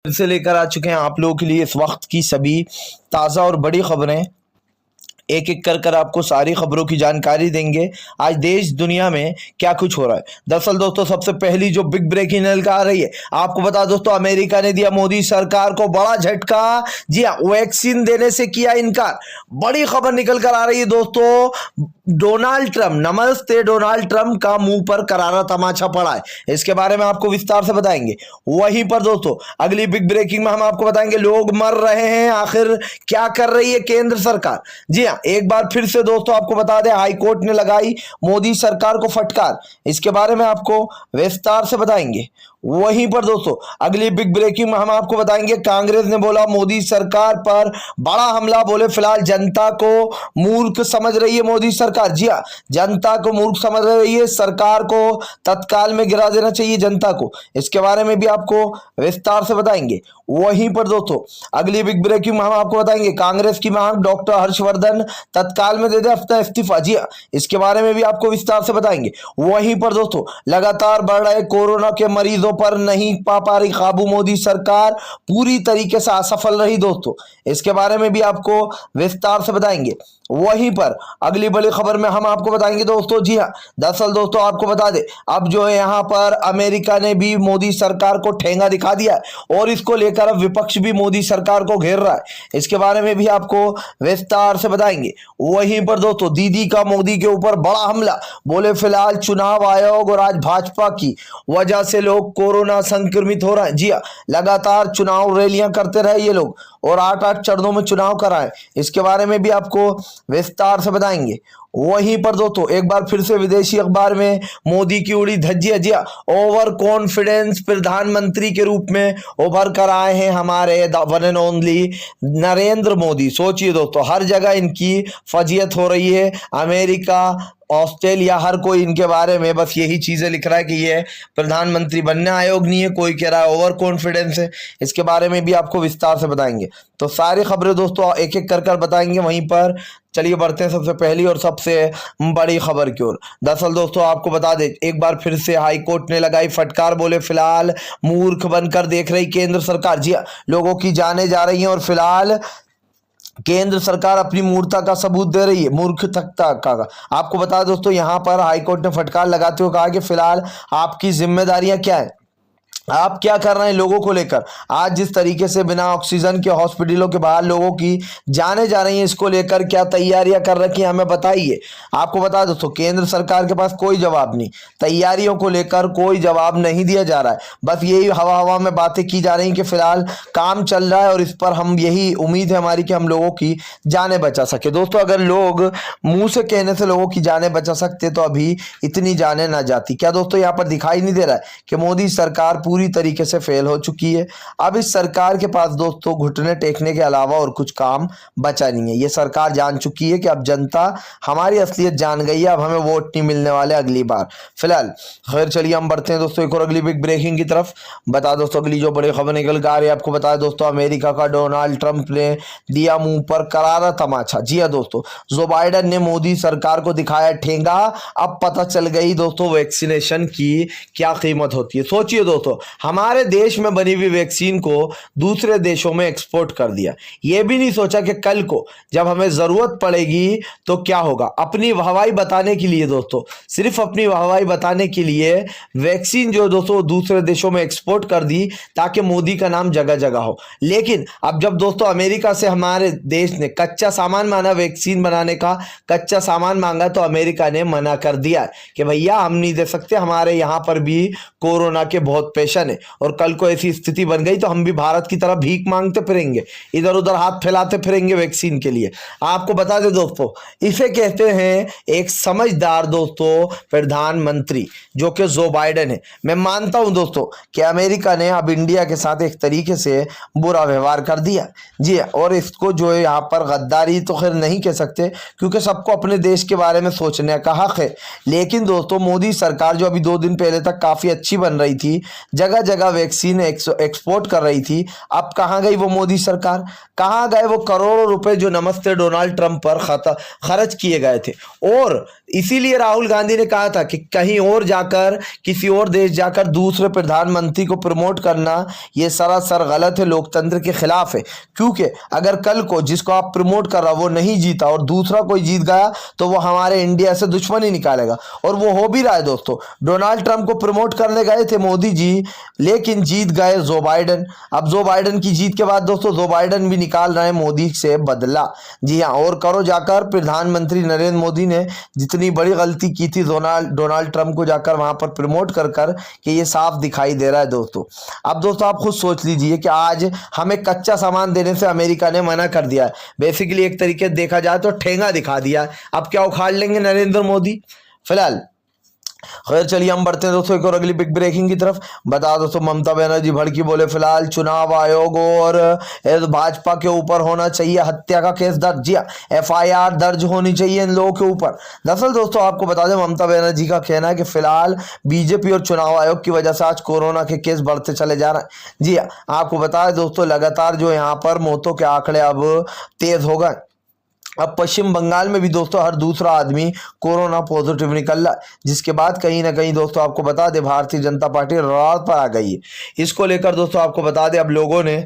फिर से लेकर आ चुके हैं आप लोगों के लिए इस वक्त की सभी ताज़ा और बड़ी खबरें। एक एक कर आपको सारी खबरों की जानकारी देंगे। आज देश दुनिया में क्या कुछ हो रहा है। दरअसल दोस्तों, सबसे पहली जो बिग ब्रेकिंग न्यूज़ आ रही है, आपको बता दोस्तों, अमेरिका ने दिया मोदी सरकार को बड़ा झटका। जी हाँ, वैक्सीन देने से किया इनकार। बड़ी खबर निकल कर आ रही है दोस्तों। डोनाल्ड ट्रंप, नमस्ते डोनाल्ड ट्रंप का मुंह पर करारा तमाचा पड़ा है। इसके बारे में आपको विस्तार से बताएंगे। वहीं पर दोस्तों, अगली बिग ब्रेकिंग में हम आपको बताएंगे लोग मर रहे हैं, आखिर क्या कर रही है केंद्र सरकार। जी हाँ, एक बार फिर से दोस्तों आपको बता दें, हाई कोर्ट ने लगाई मोदी सरकार को फटकार। इसके बारे में आपको विस्तार से बताएंगे। वहीं पर दोस्तों, अगली बिग ब्रेकिंग में हम आपको बताएंगे, कांग्रेस ने बोला मोदी सरकार पर बड़ा हमला। बोले फिलहाल जनता को मूर्ख समझ रही है मोदी सरकार। जी हाँ, जनता को मूर्ख समझ रही है, सरकार को तत्काल में गिरा देना चाहिए जनता को। इसके बारे में भी आपको विस्तार से बताएंगे। वहीं पर दोस्तों, अगली बिग ब्रेकिंग में हम आपको बताएंगे, कांग्रेस की मांग डॉक्टर हर्षवर्धन तत्काल में दे दे अपना इस्तीफा। जी हाँ, इसके बारे में भी आपको विस्तार से बताएंगे। वहीं पर दोस्तों, लगातार बढ़ रहे कोरोना के मरीजों पर नहीं पा रही काबू मोदी सरकार, पूरी तरीके से असफल रही दोस्तों। इसके बारे में भी आपको विस्तार से बताएंगे। वहीं पर अगली बड़ी खबर में हम आपको बताएंगे दोस्तों, जी हाँ, दरअसल दोस्तों आपको बता दे, अब जो है यहाँ पर अमेरिका ने भी मोदी सरकार को ठेंगा दिखा दिया है और इसको लेकर अब विपक्ष भी मोदी सरकार को घेर रहा है। इसके बारे में भी आपको विस्तार से बताएंगे। वहीं पर दोस्तों, दीदी का मोदी के ऊपर बड़ा हमला। बोले फिलहाल चुनाव आयोग और आज भाजपा की वजह से लोग कोरोना संक्रमित हो रहे हैं। जी हाँ, लगातार चुनाव रैलियां करते रहे ये लोग और 8-8 चरणों में चुनाव कराएं। इसके बारे में भी आपको विस्तार से बताएंगे। वहीं पर दोस्तों, एक बार फिर से विदेशी अखबार में मोदी की उड़ी धज्जियां। जी, ओवर कॉन्फिडेंस प्रधानमंत्री के रूप में उभर कर आए हैं हमारे one and only Narendra Modi. सोचिए दोस्तों, हर जगह इनकी फजीयत हो रही है। अमेरिका, ऑस्ट्रेलिया, हर कोई इनके बारे में बस यही चीजें लिख रहा है कि ये प्रधानमंत्री बनने आयोग नहीं है, कोई कह रहा है ओवर कॉन्फिडेंस है। इसके बारे में भी आपको विस्तार से बताएंगे। तो सारी खबरें दोस्तों एक एक कर बताएंगे। वहीं पर चलिए बढ़ते हैं सबसे पहली और सबसे बड़ी खबर की ओर। दरअसल दोस्तों आपको बता दें, एक बार फिर से हाई कोर्ट ने लगाई फटकार। बोले फिलहाल मूर्ख बनकर देख रही केंद्र सरकार। जी, लोगों की जानें जा रही हैं और फिलहाल केंद्र सरकार अपनी मूर्खता का सबूत दे रही है, मूर्खता का। आपको बता दोस्तों, यहां पर हाईकोर्ट ने फटकार लगाते हुए कहा कि फिलहाल आपकी जिम्मेदारियां क्या है, आप क्या कर रहे हैं लोगों को लेकर। आज जिस तरीके से बिना ऑक्सीजन के हॉस्पिटलों के बाहर लोगों की जाने जा रही हैं, इसको लेकर क्या तैयारियां कर रखी हैं हमें बताइए। आपको बता दोस्तों, केंद्र सरकार के पास कोई जवाब नहीं, तैयारियों को लेकर कोई जवाब नहीं दिया जा रहा है। बस यही हवा हवा में बातें की जा रही कि फिलहाल काम चल रहा है और इस पर हम यही उम्मीद है हमारी कि हम लोगों की जाने बचा सके। दोस्तों, अगर लोग मुंह से कहने से लोगों की जाने बचा सकते तो अभी इतनी जाने ना जाती। क्या दोस्तों यहाँ पर दिखाई नहीं दे रहा है कि मोदी सरकार पूरी तरीके से फेल हो चुकी है। अब इस सरकार के पास दोस्तों घुटने टेकने के अलावा और कुछ काम बचा नहीं है। ये सरकार जान चुकी है कि अब जनता हमारी असलियत जान गई है, अब हमें वोट नहीं मिलने वाले अगली बार। फिलहाल खैर चलिए हम बढ़ते हैं दोस्तों एक और अगली बिग ब्रेकिंग की तरफ। बता दोस्तों, अगली जो बड़ी खबर निकल कर आ रही है, आपको बताया दोस्तों, अमेरिका का डोनाल्ड ट्रंप ने दिया मुंह पर करारा तमाचा। जी हाँ दोस्तों, जो बाइडेन ने मोदी सरकार को दिखाया ठेंगा। अब पता चल गई दोस्तों वैक्सीनेशन की क्या कीमत होती है। सोचिए दोस्तों, हमारे देश में बनी हुई वैक्सीन को दूसरे देशों में एक्सपोर्ट कर दिया। यह भी नहीं सोचा कि कल को जब हमें जरूरत पड़ेगी तो क्या होगा। अपनी वाहवाही बताने के लिए दोस्तों, सिर्फ अपनी वाहवाही बताने के लिए वैक्सीन जो दोस्तों दूसरे देशों में एक्सपोर्ट कर दी ताकि मोदी का नाम जगह जगह हो। लेकिन अब जब दोस्तों अमेरिका से हमारे देश ने कच्चा सामान मांगा, वैक्सीन बनाने का कच्चा सामान मांगा, तो अमेरिका ने मना कर दिया कि भैया हम नहीं दे सकते, हमारे यहां पर भी कोरोना के बहुत पेशेंट है और कल को ऐसी स्थिति बन गई तो हम भी भारत की तरह भीख मांगते फिरेंगे, इधर उधर हाथ फैलाते फिरेंगे वैक्सीन के लिए। आपको बता दें दोस्तों, इसे कहते हैं एक समझदार दोस्तों प्रधानमंत्री, जो कि जो बाइडेन है। मैं मानता हूं दोस्तों कि अमेरिका ने अब इंडिया के साथ एक तरीके से बुरा व्यवहार कर दिया। जी, और इसको जो है यहाँ पर गद्दारी तो खैर नहीं कह सकते क्योंकि सबको अपने देश के बारे में सोचने का हक है। लेकिन दोस्तों मोदी सरकार जो अभी 2 दिन पहले तक काफी अच्छी बन रही थी, जगह जगह वैक्सीन एक्सपोर्ट कर रही थी। अब कहाँ गई वो मोदी सरकार? कहाँ गए वो करोड़ों रुपए जो नमस्ते डोनाल्ड ट्रंप पर खर्च किए गए थे? और इसीलिए राहुल गांधी ने कहा था कि कहीं और जाकर, किसी और देश जाकर दूसरे प्रधानमंत्री को प्रमोट करना ये सरासर गलत है, लोकतंत्र के खिलाफ है। क्योंकि अगर कल को जिसको आप प्रमोट कर रहा वो नहीं जीता और दूसरा कोई जीत गया तो वो हमारे इंडिया से दुश्मनी निकालेगा, और वो हो भी रहा है दोस्तों। डोनाल्ड ट्रंप को प्रमोट करने गए थे मोदी जी, लेकिन जीत गए जो बाइडन। अब जो बाइडन की जीत के बाद दोस्तों जो बाइडन भी निकाल रहे हैं मोदी से बदला। जी हाँ, और करो जाकर प्रधानमंत्री नरेंद्र मोदी ने जितनी बड़ी गलती की थी डोनाल्ड ट्रंप को जाकर वहां पर प्रमोट कर कि ये साफ दिखाई दे रहा है दोस्तों। अब दोस्तों आप खुद सोच लीजिए कि आज हमें कच्चा सामान देने से अमेरिका ने मना कर दिया है। बेसिकली एक तरीके से देखा जाए तो ठेंगा दिखा दिया है। अब क्या उखाड़ लेंगे नरेंद्र मोदी? फिलहाल खैर चलिए हम बढ़ते हैं दोस्तों एक और अगली बिग ब्रेकिंग की तरफ। बता दोस्तों ममता बनर्जी भड़की, बोले फिलहाल चुनाव आयोग और भाजपा के ऊपर होना चाहिए हत्या का केस दर्ज। जी FIR दर्ज होनी चाहिए इन लोगों के ऊपर। दरअसल दोस्तों आपको बता दें ममता बनर्जी का कहना है कि फिलहाल बीजेपी और चुनाव आयोग की वजह से आज कोरोना के केस बढ़ते चले जा रहे हैं। जी आपको बता दें दोस्तों लगातार जो यहाँ पर मौतों के आंकड़े अब तेज हो गए। अब पश्चिम बंगाल में भी दोस्तों हर दूसरा आदमी कोरोना पॉजिटिव निकल रहा है, जिसके बाद कहीं ना कहीं दोस्तों आपको बता दें भारतीय जनता पार्टी रात पर आ गई है। इसको लेकर दोस्तों आपको बता दें अब लोगों ने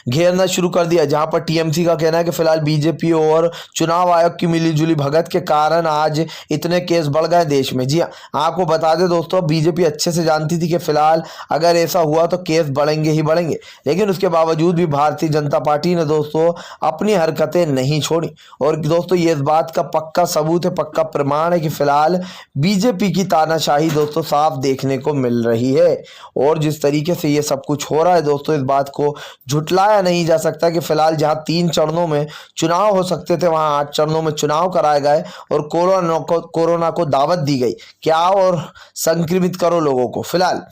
घेरना शुरू कर दिया, जहां पर TMC का कहना है कि फिलहाल बीजेपी और चुनाव आयोग की मिलीजुली भगत के कारण आज इतने केस बढ़ गए देश में। जी हाँ, आपको बता दें दोस्तों बीजेपी अच्छे से जानती थी कि फिलहाल अगर ऐसा हुआ तो केस बढ़ेंगे ही बढ़ेंगे, लेकिन उसके बावजूद भी भारतीय जनता पार्टी ने दोस्तों अपनी हरकतें नहीं छोड़ी। और दोस्तों ये इस बात का पक्का सबूत है, पक्का प्रमाण है कि फिलहाल बीजेपी की तानाशाही दोस्तों साफ देखने को मिल रही है। और जिस तरीके से ये सब कुछ हो रहा है दोस्तों, इस बात को झुटलाया नहीं जा सकता कि फिलहाल जहां 3 चरणों में चुनाव हो सकते थे वहां 8 चरणों में चुनाव कराए गए और कोरोना को दावत दी गई क्या और संक्रमित करो लोगों को। फिलहाल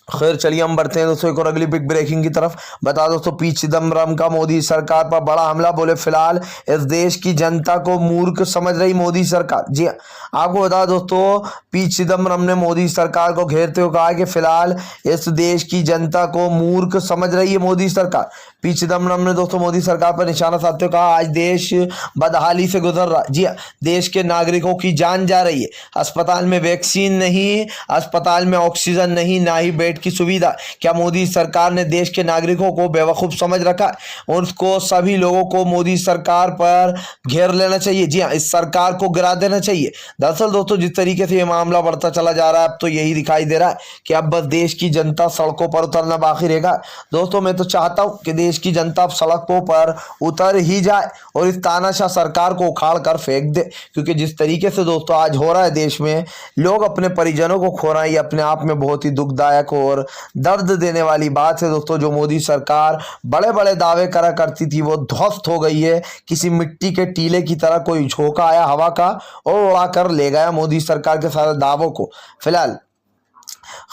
खैर चलिए हम बढ़ते हैं दोस्तों एक और अगली बिग ब्रेकिंग की तरफ। बता दोस्तों पी चिदम्बरम का मोदी सरकार पर बड़ा हमला, बोले फिलहाल इस देश की जनता को मूर्ख समझ रही मोदी सरकार। जी आपको बता दोस्तों पी चिदम्बरम ने मोदी सरकार को घेरते हुए कहा कि फिलहाल इस देश की जनता को मूर्ख समझ रही है मोदी सरकार। पी चिदम्बरम ने दोस्तों मोदी सरकार पर निशाना साधते हुए कहा आज देश बदहाली से गुजर रहा है। जी देश के नागरिकों की जान जा रही है, अस्पताल में वैक्सीन नहीं, अस्पताल में ऑक्सीजन नहीं, ना ही बेड की सुविधा। क्या मोदी सरकार ने देश के नागरिकों को बेवकूफ समझ रखा है? उसको सभी लोगों को मोदी सरकार पर घेर लेना चाहिए। जी हाँ, इस सरकार को गिरा देना चाहिए। दरअसल दोस्तों जिस तरीके से ये मामला बढ़ता चला जा रहा है अब तो यही दिखाई दे रहा है कि अब बस देश की जनता सड़कों पर उतरना बाकी रहेगा। दोस्तों मैं तो चाहता हूं कि देश की जनता अब सड़कों पर उतर ही जाए और इस तानाशाह सरकार को उखाड़ कर फेंक दे, क्योंकि जिस तरीके से दोस्तों आज हो रहा है देश में, लोग अपने परिजनों को खो रहे हैं, ये अपने आप में बहुत ही दुखदायक और दर्द देने वाली बात है दोस्तों। जो मोदी सरकार बड़े बड़े दावे करा करती थी वो ध्वस्त हो गई है, किसी मिट्टी के टीले की तरह कोई झोंका आया हवा का और उड़ा कर ले गया मोदी सरकार के सारे दावों को। फिलहाल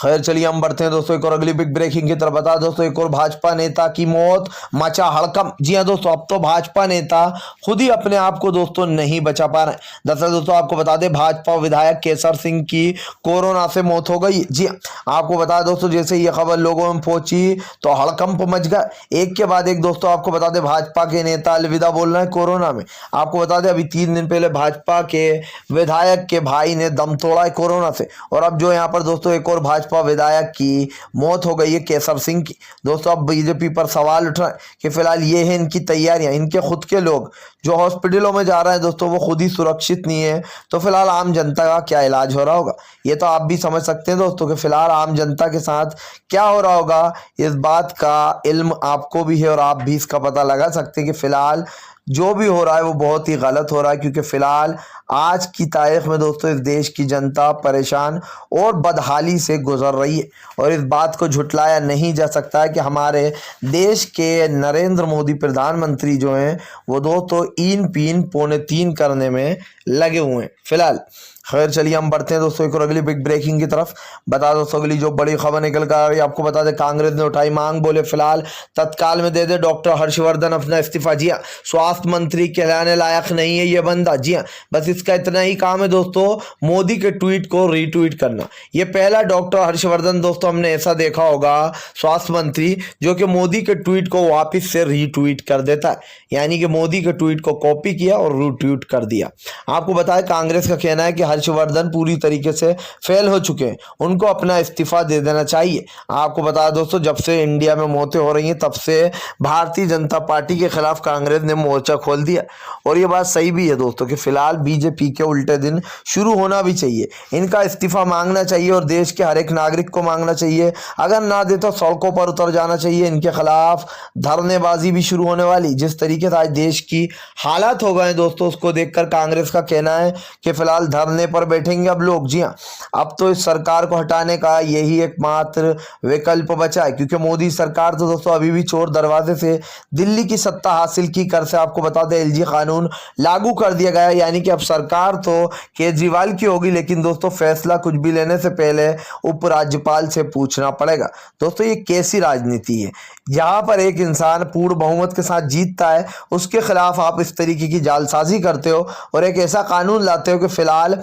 खैर चलिए हम बढ़ते हैं दोस्तों एक और अगली बिग ब्रेकिंग की तरफ। बता दोस्तों एक और भाजपा नेता की मौत, मचा हड़कंप। जी हां दोस्तों अब तो भाजपा नेता खुद ही अपने आप को दोस्तों नहीं बचा पा रहे। दरअसल दोस्तों आपको बता दें भाजपा विधायक केसर सिंह की कोरोना से मौत हो गई। जी आपको बता दोस्तों जैसे ये खबर लोगों में पहुंची तो हड़कंप मच गया, एक के बाद एक। दोस्तों आपको बता दें भाजपा के नेता अलविदा बोल रहे हैं कोरोना में। आपको बता दें अभी 3 दिन पहले भाजपा के विधायक के भाई ने दम तोड़ा है कोरोना से, और अब जो यहाँ पर दोस्तों एक और भाजपा विधायक की मौत हो गई है केसर सिंह की। दोस्तों अब बीजेपी पर सवाल उठ रहा है कि फिलहाल ये है इनकी तैयारियां, इनके खुद के लोग जो हॉस्पिटलों में जा रहे हैं दोस्तों वो खुद ही सुरक्षित नहीं है, तो फिलहाल आम जनता का क्या इलाज हो रहा होगा ये तो आप भी समझ सकते हैं दोस्तों कि फिलहाल आम जनता के साथ क्या हो रहा होगा। इस बात का इल्म आपको भी है और आप भी इसका पता लगा सकते हैं कि फिलहाल जो भी हो रहा है वो बहुत ही गलत हो रहा है, क्योंकि फिलहाल आज की तारीख में दोस्तों इस देश की जनता परेशान और बदहाली से गुजर रही है। और इस बात को झुटलाया नहीं जा सकता है कि हमारे देश के नरेंद्र मोदी प्रधानमंत्री जो हैं वो दोस्तों ईन पीन पौने 3 करने में लगे हुए हैं। फिलहाल खैर चलिए हम बढ़ते हैं दोस्तों एक और अगली बिग ब्रेकिंग की तरफ। बता दोस्तों अगली जो बड़ी खबर निकल कर आ रही है, आपको बता दें कांग्रेस ने उठाई मांग, बोले फिलहाल तत्काल में दे दे डॉक्टर हर्षवर्धन अपना इस्तीफा। जी हाँ, स्वास्थ्य मंत्री कहलाने लायक नहीं है ये बंदा। जी हाँ, बस इसका इतना ही काम है दोस्तों, मोदी के ट्वीट को रीट्वीट करना। ये पहला डॉक्टर हर्षवर्धन दोस्तों हमने ऐसा देखा होगा स्वास्थ्य मंत्री जो कि मोदी के ट्वीट को वापस से रीट्वीट कर देता है, यानी कि मोदी के ट्वीट को कॉपी किया और रीट्वीट कर दिया। आपको बताएं कांग्रेस का कहना है कि हर्षवर्धन पूरी तरीके से फेल हो चुके हैं, उनको अपना इस्तीफा दे देना चाहिए। आपको बता दोस्तों जब से इंडिया में मौतें हो रही हैं तब से भारतीय जनता पार्टी के खिलाफ कांग्रेस ने मोर्चा खोल दिया, और ये बात सही भी है दोस्तों कि फिलहाल बीजेपी के उल्टे दिन शुरू होना भी चाहिए। इनका इस्तीफा मांगना चाहिए और देश के हर एक नागरिक को मांगना चाहिए, अगर ना दे तो सड़कों पर उतर जाना चाहिए। इनके खिलाफ धरनेबाजी भी शुरू होने वाली। जिस तरीके से आज देश की हालात हो गए दोस्तों उसको देखकर कांग्रेस का कहना है कि फिलहाल धरने पर बैठेंगे अब लोग। जी हाँ, अब तो इस सरकार को हटाने का यही एकमात्र विकल्प बचा है, क्योंकि मोदी सरकार तो दोस्तों अभी भी चोर दरवाजे से दिल्ली की सत्ता हासिल की कर से आपको बता दें एलजी कानून लागू कर दिया गया है, यानी कि अब सरकार तो केजरीवाल की होगी, लेकिन दोस्तों फैसला कुछ भी लेने से पहले उपराज्यपाल से पूछना पड़ेगा। दोस्तों ये कैसी राजनीति है, जहां पर एक इंसान पूर्ण बहुमत के साथ जीतता है उसके खिलाफ आप इस तरीके की जालसाजी करते हो और एक ऐसा कानून लाते हो कि फिलहाल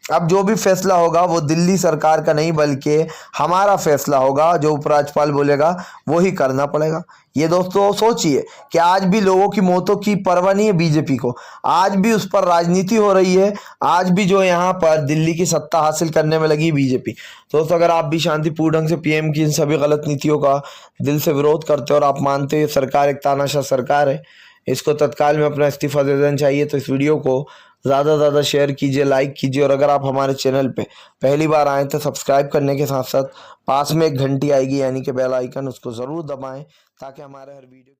अब जो भी फैसला होगा वो दिल्ली सरकार का नहीं बल्कि हमारा फैसला होगा, जो उपराज्यपाल बोलेगा वो ही करना पड़ेगा। ये दोस्तों सोचिए कि आज भी लोगों की मौतों की परवाह नहीं है बीजेपी को, आज भी उस पर राजनीति हो रही है, आज भी जो यहाँ पर दिल्ली की सत्ता हासिल करने में लगी बीजेपी। दोस्तों अगर आप भी शांतिपूर्ण ढंग से पीएम की इन सभी गलत नीतियों का दिल से विरोध करते हो और आप मानते हो ये सरकार एक तानाशाह सरकार है, इसको तत्काल में अपना इस्तीफा दे देना चाहिए, तो इस वीडियो को ज़्यादा से ज़्यादा शेयर कीजिए, लाइक कीजिए, और अगर आप हमारे चैनल पे पहली बार आएँ तो सब्सक्राइब करने के साथ साथ पास में एक घंटी आएगी यानी कि बेल आइकन, उसको ज़रूर दबाएं ताकि हमारे हर वीडियो